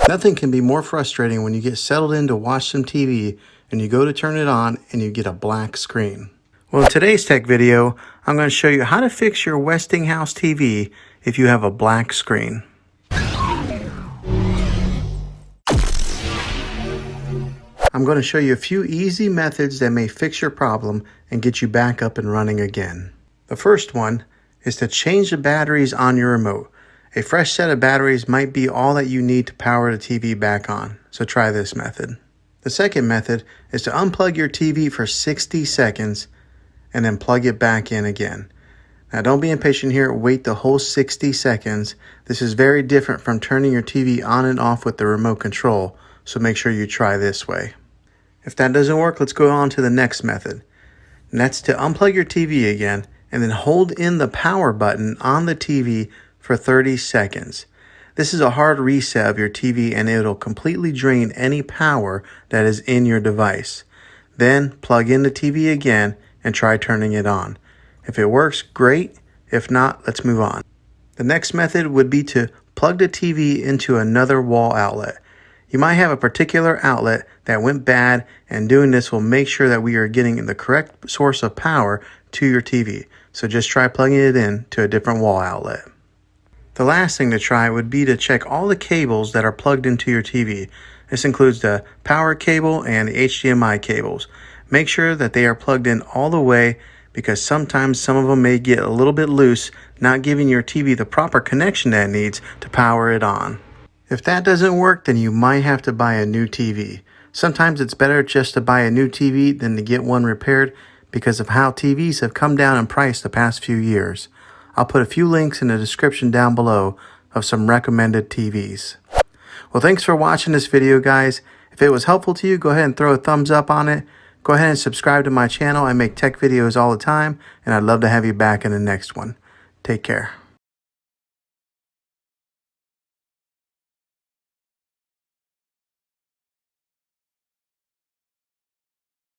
Nothing can be more frustrating when you get settled in to watch some TV and you go to turn it on and you get a black screen. Well, in today's tech video, I'm going to show you how to fix your Westinghouse TV if you have a black screen. I'm going to show you a few easy methods that may fix your problem and get you back up and running again. The first one is to change the batteries on your remote. A fresh set of batteries might be all that you need to power the TV back on, so try this method. The second method is to unplug your TV for 60 seconds and then plug it back in again. Now don't be impatient here, wait the whole 60 seconds. This is very different from turning your TV on and off with the remote control, so make sure you try this way. If that doesn't work, let's go on to the next method. And that's to unplug your TV again and then hold in the power button on the TV for 30 seconds. This is a hard reset of your TV and it'll completely drain any power that is in your device. Then plug in the TV again and try turning it on. If it works, great. If not, let's move on. The next method would be to plug the TV into another wall outlet. You might have a particular outlet that went bad, and doing this will make sure that we are getting the correct source of power to your TV. So just try plugging it in to a different wall outlet. The last thing to try would be to check all the cables that are plugged into your TV. This includes the power cable and the HDMI cables. Make sure that they are plugged in all the way, because sometimes some of them may get a little bit loose, not giving your TV the proper connection that it needs to power it on. If that doesn't work, then you might have to buy a new TV. Sometimes it's better just to buy a new TV than to get one repaired because of how TVs have come down in price the past few years. I'll put a few links in the description down below of some recommended TVs. Well, thanks for watching this video, guys. If it was helpful to you, go ahead and throw a thumbs up on it. Go ahead and subscribe to my channel. I make tech videos all the time, and I'd love to have you back in the next one. Take care.